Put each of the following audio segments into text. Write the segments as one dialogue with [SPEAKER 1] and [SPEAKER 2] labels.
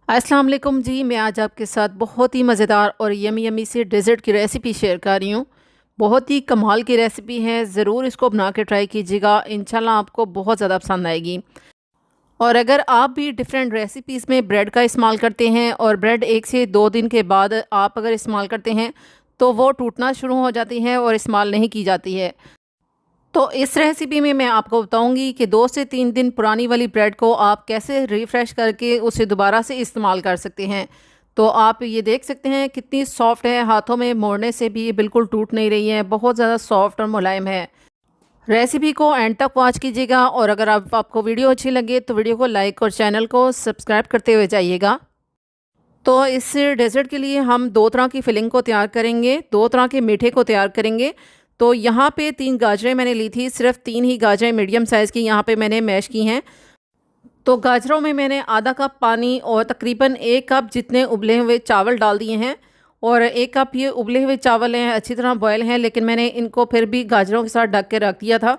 [SPEAKER 1] अस्सलाम वालेकुम जी। मैं आज आपके साथ बहुत ही मज़ेदार और यमी यमी से डेज़र्ट की रेसिपी शेयर कर रही हूँ। बहुत ही कमाल की रेसिपी है, ज़रूर इसको बना के ट्राई कीजिएगा, इंशाल्लाह आपको बहुत ज़्यादा पसंद आएगी। और अगर आप भी डिफरेंट रेसिपीज़ में ब्रेड का इस्तेमाल करते हैं और ब्रेड 1 से 2 दिन के बाद आप अगर इस्तेमाल करते हैं तो वो टूटना शुरू हो जाती है और इस्तेमाल नहीं की जाती है। तो इस रेसिपी में मैं आपको बताऊंगी कि 2 से 3 दिन पुरानी वाली ब्रेड को आप कैसे रिफ़्रेश करके उसे दोबारा से इस्तेमाल कर सकते हैं। तो आप ये देख सकते हैं कितनी सॉफ्ट है, हाथों में मोड़ने से भी ये बिल्कुल टूट नहीं रही है, बहुत ज़्यादा सॉफ्ट और मुलायम है। रेसिपी को एंड तक वॉच कीजिएगा और अगर आपको वीडियो अच्छी लगे तो वीडियो को लाइक और चैनल को सब्सक्राइब करते हुए जाइएगा। तो इस डेज़र्ट के लिए हम 2 तरह की फिलिंग को तैयार करेंगे, 2 तरह के मीठे को तैयार करेंगे। तो यहाँ पे 3 गाजरें मैंने ली थी, सिर्फ 3 ही गाजरें मीडियम साइज़ की यहाँ पे मैंने मैश की हैं। तो गाजरों में मैंने आधा कप पानी और तकरीबन 1 कप जितने उबले हुए चावल डाल दिए हैं। और 1 कप ये उबले हुए चावल हैं, अच्छी तरह बॉयल हैं, लेकिन मैंने इनको फिर भी गाजरों के साथ ढक के रख दिया था।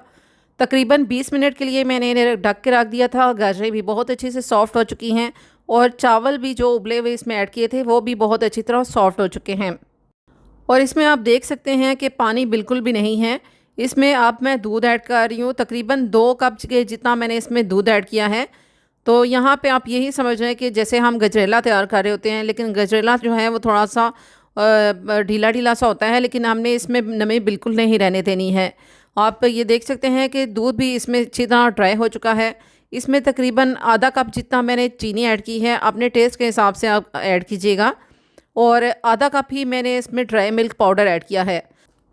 [SPEAKER 1] तकरीबन 20 मिनट के लिए मैंने इन्हें ढक के रख दिया था। गाजरें भी बहुत अच्छे से सॉफ़्ट हो चुकी हैं और चावल भी जो उबले हुए इसमें ऐड किए थे वो भी बहुत अच्छी तरह सॉफ़्ट हो चुके हैं। और इसमें आप देख सकते हैं कि पानी बिल्कुल भी नहीं है। इसमें अब मैं दूध ऐड कर रही हूँ, तकरीबन 2 कप के जितना मैंने इसमें दूध ऐड किया है। तो यहाँ पे आप यही समझ लें कि जैसे हम गजरेला तैयार कर रहे होते हैं, लेकिन गजरेला जो है वो थोड़ा सा ढीला ढीला सा होता है, लेकिन हमने इसमें नमी बिल्कुल नहीं रहने देनी है। आप ये देख सकते हैं कि दूध भी इसमें अच्छी तरह ड्राई हो चुका है। इसमें तकरीबन आधा कप जितना मैंने चीनी ऐड की है, अपने टेस्ट के हिसाब से आप ऐड कीजिएगा। और आधा कप ही मैंने इसमें ड्राई मिल्क पाउडर ऐड किया है।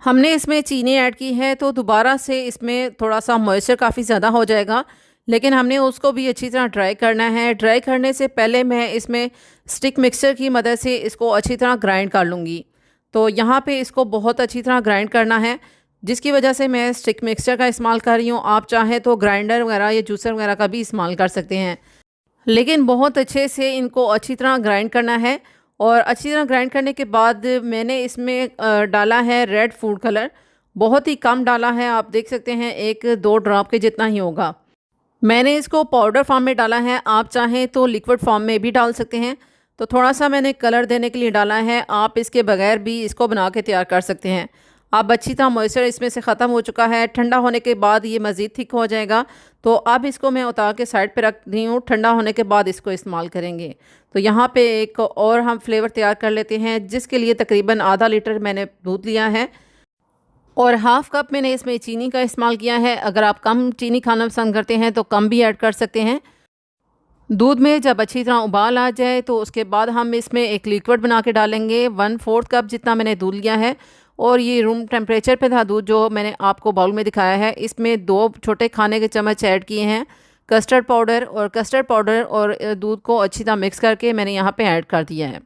[SPEAKER 1] हमने इसमें चीनी ऐड की है तो दोबारा से इसमें थोड़ा सा मॉइस्चर काफ़ी ज़्यादा हो जाएगा, लेकिन हमने उसको भी अच्छी तरह ड्राई करना है। ड्राई करने से पहले मैं इसमें स्टिक मिक्सर की मदद से इसको अच्छी तरह ग्राइंड कर लूँगी। तो यहाँ पे इसको बहुत अच्छी तरह ग्राइंड करना है, जिसकी वजह से मैं स्टिक मिक्सर का इस्तेमाल कर रही हूँ। आप चाहें तो ग्राइंडर वगैरह या जूसर वगैरह का भी इस्तेमाल कर सकते हैं, लेकिन बहुत अच्छे से इनको अच्छी तरह ग्राइंड करना है। और अच्छी तरह ग्राइंड करने के बाद मैंने इसमें डाला है रेड फूड कलर, बहुत ही कम डाला है, आप देख सकते हैं 1-2 ड्रॉप के जितना ही होगा। मैंने इसको पाउडर फॉर्म में डाला है, आप चाहें तो लिक्विड फॉर्म में भी डाल सकते हैं। तो थोड़ा सा मैंने कलर देने के लिए डाला है, आप इसके बगैर भी इसको बना के तैयार कर सकते हैं। अब अच्छी तरह मॉइस्चर इसमें से ख़त्म हो चुका है, ठंडा होने के बाद ये मज़ीद थिक हो जाएगा। तो अब इसको मैं उतार के साइड पे रख दी हूँ, ठंडा होने के बाद इसको इस्तेमाल करेंगे। तो यहाँ पे एक और हम फ्लेवर तैयार कर लेते हैं, जिसके लिए तकरीबन आधा लीटर मैंने दूध लिया है और हाफ़ कप मैंने इसमें चीनी का इस्तेमाल किया है। अगर आप कम चीनी खाना पसंद करते हैं तो कम भी ऐड कर सकते हैं। दूध में जब अच्छी तरह उबाल आ जाए तो उसके बाद हम इसमें एक लिक्विड बना के डालेंगे। 1/4 कप जितना मैंने दूध लिया है और ये रूम टेम्परेचर पे था दूध, जो मैंने आपको बाउल में दिखाया है। इसमें 2 छोटे खाने के चम्मच ऐड किए हैं कस्टर्ड पाउडर, और कस्टर्ड पाउडर और दूध को अच्छी तरह मिक्स करके मैंने यहाँ पे ऐड कर दिया है।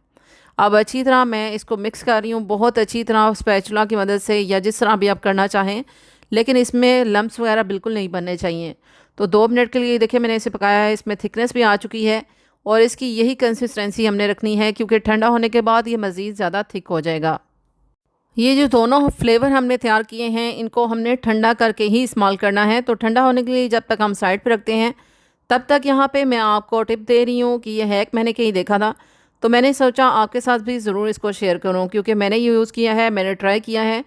[SPEAKER 1] अब अच्छी तरह मैं इसको मिक्स कर रही हूँ, बहुत अच्छी तरह स्पैचुला की मदद से या जिस तरह भी आप करना चाहें, लेकिन इसमें लम्प्स वगैरह बिल्कुल नहीं बनने चाहिए। तो 2 मिनट के लिए देखिए मैंने इसे पकाया है, इसमें थिकनेस भी आ चुकी है और इसकी यही कंसिस्टेंसी हमने रखनी है, क्योंकि ठंडा होने के बाद ये मज़ीद ज़्यादा थिक हो जाएगा। ये जो दोनों फ्लेवर हमने तैयार किए हैं, इनको हमने ठंडा करके ही इस्तेमाल करना है। तो ठंडा होने के लिए जब तक हम साइड पे रखते हैं, तब तक यहाँ पे मैं आपको टिप दे रही हूँ कि ये हैक मैंने कहीं देखा था, तो मैंने सोचा आपके साथ भी ज़रूर इसको शेयर करूँ, क्योंकि मैंने ये यूज़ किया है, मैंने ट्राई किया है।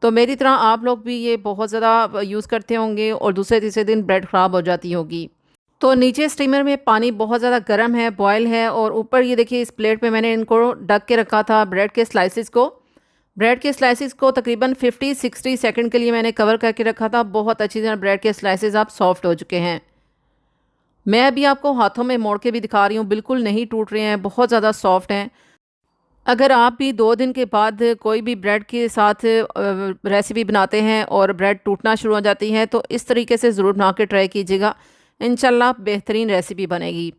[SPEAKER 1] तो मेरी तरह आप लोग भी ये बहुत ज़्यादा यूज़ करते होंगे और दूसरे तीसरे दिन ब्रेड ख़राब हो जाती होगी। तो नीचे स्टीमर में पानी बहुत ज़्यादा गर्म है, बॉयल है, और ऊपर ये देखिए इस प्लेट पे मैंने इनको ढक के रखा था ब्रेड के स्लाइसिस को तकरीबन 50-60 सेकंड के लिए मैंने कवर करके रखा था। बहुत अच्छी तरह ब्रेड के स्लाइसिस अब सॉफ्ट हो चुके हैं। मैं अभी आपको हाथों में मोड़ के भी दिखा रही हूँ, बिल्कुल नहीं टूट रहे हैं, बहुत ज़्यादा सॉफ्ट हैं। अगर आप भी 2 दिन के बाद कोई भी ब्रेड के साथ रेसिपी बनाते हैं और ब्रेड टूटना शुरू हो जाती है, तो इस तरीके से ज़रूर बना के ट्राई कीजिएगा, इंशाल्लाह बेहतरीन रेसिपी बनेगी।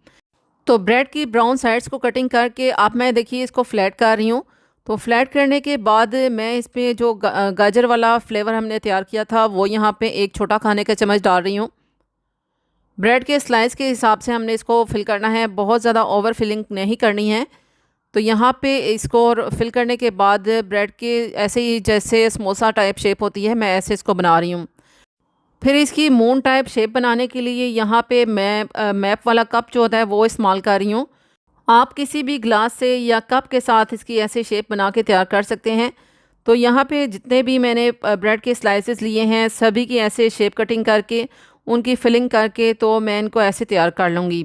[SPEAKER 1] तो ब्रेड की ब्राउन साइड्स को कटिंग करके आप मैं देखिए इसको फ्लैट कर रही हूँ। तो फ्लैट करने के बाद मैं इसमें जो गाजर वाला फ्लेवर हमने तैयार किया था वो यहाँ पे 1 छोटा खाने का चम्मच डाल रही हूँ। ब्रेड के स्लाइस के हिसाब से हमने इसको फिल करना है, बहुत ज़्यादा ओवर फिलिंग नहीं करनी है। तो यहाँ पे इसको फिल करने के बाद ब्रेड के ऐसे ही जैसे समोसा टाइप शेप होती है, मैं ऐसे इसको बना रही हूँ। फिर इसकी मून टाइप शेप बनाने के लिए यहाँ पे मैं मैप वाला कप जो होता है वो इस्तेमाल कर रही हूँ। आप किसी भी ग्लास से या कप के साथ इसकी ऐसे शेप बना के तैयार कर सकते हैं। तो यहाँ पे जितने भी मैंने ब्रेड के स्लाइसेस लिए हैं सभी की ऐसे शेप कटिंग करके उनकी फिलिंग करके तो मैं इनको ऐसे तैयार कर लूँगी।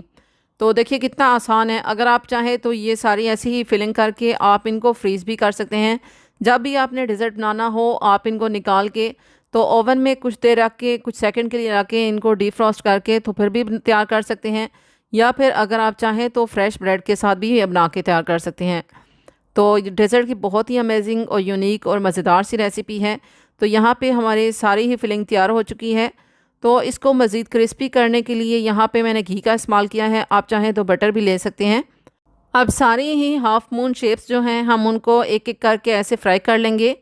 [SPEAKER 1] तो देखिए कितना आसान है। अगर आप चाहें तो ये सारी ऐसी ही फिलिंग करके आप इनको फ्रीज़ भी कर सकते हैं। जब भी आपने डिज़र्ट बनाना हो आप इनको निकाल के तो ओवन में कुछ देर रख के कुछ सेकंड के लिए रख के इनको डीफ्रॉस्ट करके तो फिर भी तैयार कर सकते हैं, या फिर अगर आप चाहें तो फ्रेश ब्रेड के साथ भी ये बना के तैयार कर सकते हैं। तो ये डेज़र्ट की बहुत ही अमेजिंग और यूनिक और मज़ेदार सी रेसिपी है। तो यहाँ पे हमारे सारी ही फिलिंग तैयार हो चुकी है। तो इसको मज़ीद क्रिस्पी करने के लिए यहाँ पे मैंने घी का इस्तेमाल किया है, आप चाहें तो बटर भी ले सकते हैं। अब सारी ही हाफ मून शेप्स जो हैं हम उनको एक एक करके ऐसे फ्राई कर लेंगे।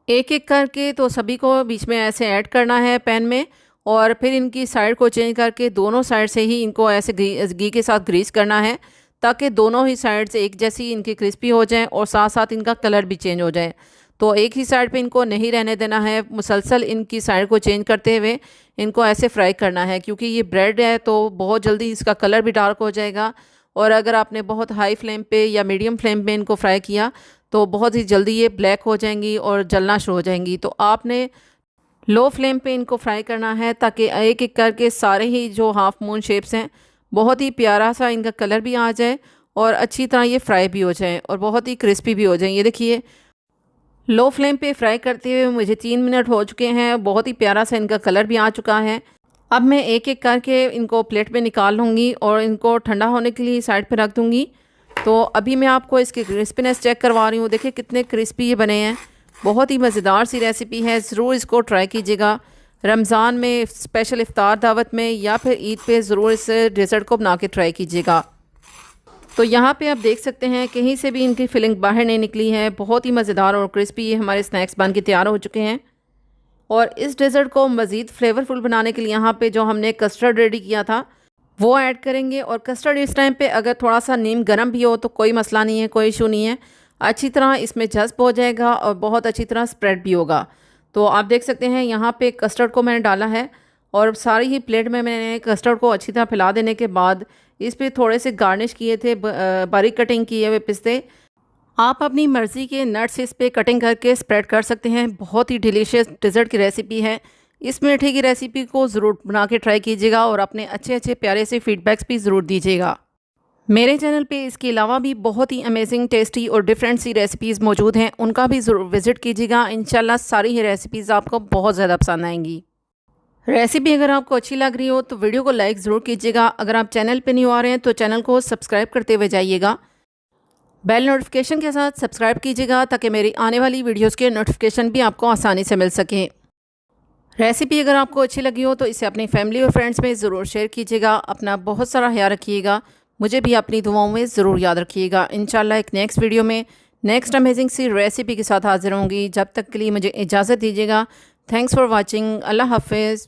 [SPEAKER 1] एक एक करके तो सभी को बीच में ऐसे ऐड करना है पैन में, और फिर इनकी साइड को चेंज करके दोनों साइड से ही इनको ऐसे घी के साथ ग्रीस करना है, ताकि दोनों ही साइड से एक जैसी इनकी क्रिस्पी हो जाएं और साथ साथ इनका कलर भी चेंज हो जाए। तो एक ही साइड पे इनको नहीं रहने देना है, मुसलसल इनकी साइड को चेंज करते हुए इनको ऐसे फ्राई करना है, क्योंकि ये ब्रेड है तो बहुत जल्दी इसका कलर भी डार्क हो जाएगा। और अगर आपने बहुत हाई फ्लेम पे या मीडियम फ्लेम पे इनको फ्राई किया तो बहुत ही जल्दी ये ब्लैक हो जाएंगी और जलना शुरू हो जाएंगी। तो आपने लो फ्लेम पे इनको फ्राई करना है, ताकि एक एक करके सारे ही जो हाफ मून शेप्स हैं बहुत ही प्यारा सा इनका कलर भी आ जाए और अच्छी तरह ये फ्राई भी हो जाए और बहुत ही क्रिस्पी भी हो जाए। ये देखिए लो फ्लेम पे फ्राई करते हुए मुझे 3 मिनट हो चुके हैं, बहुत ही प्यारा सा इनका कलर भी आ चुका है। अब मैं एक एक करके इनको प्लेट में निकाल लूँगी और इनको ठंडा होने के लिए साइड पे रख दूँगी। तो अभी मैं आपको इसकी क्रिस्पीनेस चेक करवा रही हूँ। देखिए कितने क्रिस्पी ये बने हैं। बहुत ही मज़ेदार सी रेसिपी है, ज़रूर इसको ट्राई कीजिएगा। रमज़ान में स्पेशल इफ्तार दावत में या फिर ईद पे ज़रूर इस डेज़र्ट को बना के ट्राई कीजिएगा। तो यहाँ पे आप देख सकते हैं कहीं से भी इनकी फिलिंग बाहर नहीं निकली है। बहुत ही मज़ेदार और क्रिस्पी ये हमारे स्नैक्स बन के तैयार हो चुके हैं। और इस डेज़र्ट को मज़ीद फ्लेवरफुल बनाने के लिए यहाँ पे जो हमने कस्टर्ड रेडी किया था वो ऐड करेंगे। और कस्टर्ड इस टाइम पे अगर थोड़ा सा नीम गर्म भी हो तो कोई मसला नहीं है, कोई इशू नहीं है, अच्छी तरह इसमें जज्ब हो जाएगा और बहुत अच्छी तरह स्प्रेड भी होगा। तो आप देख सकते हैं यहाँ पे कस्टर्ड को मैंने डाला है और सारी ही प्लेट में मैंने कस्टर्ड को अच्छी तरह फैला देने के बाद इस पर थोड़े से गार्निश किए थे बारीक कटिंग किए हुए पिस्ते। आप अपनी मर्ज़ी के नट्स इस पे कटिंग करके स्प्रेड कर सकते हैं। बहुत ही डिलीशियस डेज़र्ट की रेसिपी है। इस मीठे की रेसिपी को ज़रूर बना के ट्राई कीजिएगा और अपने अच्छे अच्छे प्यारे से फीडबैक्स भी ज़रूर दीजिएगा। मेरे चैनल पे इसके अलावा भी बहुत ही अमेजिंग टेस्टी और डिफरेंट सी रेसिपीज़ मौजूद हैं, उनका भी ज़रूर विज़िट कीजिएगा। इंशाल्लाह सारी ही रेसिपीज़ आपको बहुत ज़्यादा पसंद आएंगी। रेसिपी अगर आपको अच्छी लग रही हो तो वीडियो को लाइक ज़रूर कीजिएगा। अगर आप चैनल पे न्यू आ रहे हैं तो चैनल को सब्सक्राइब करते हुए जाइएगा। बेल नोटिफिकेशन के साथ सब्सक्राइब कीजिएगा ताकि मेरी आने वाली वीडियोस के नोटिफिकेशन भी आपको आसानी से मिल सकें। रेसिपी अगर आपको अच्छी लगी हो तो इसे अपनी फैमिली और फ्रेंड्स में ज़रूर शेयर कीजिएगा। अपना बहुत सारा ख्याल रखिएगा, मुझे भी अपनी दुआओं में ज़रूर याद रखिएगा। इंशाल्लाह एक नेक्स्ट वीडियो में नेक्स्ट अमेजिंग सी रेसिपी के साथ हाजिर होंगी। जब तक के लिए मुझे इजाज़त दीजिएगा। Thanks for watching. अल्लाह हाफिज़।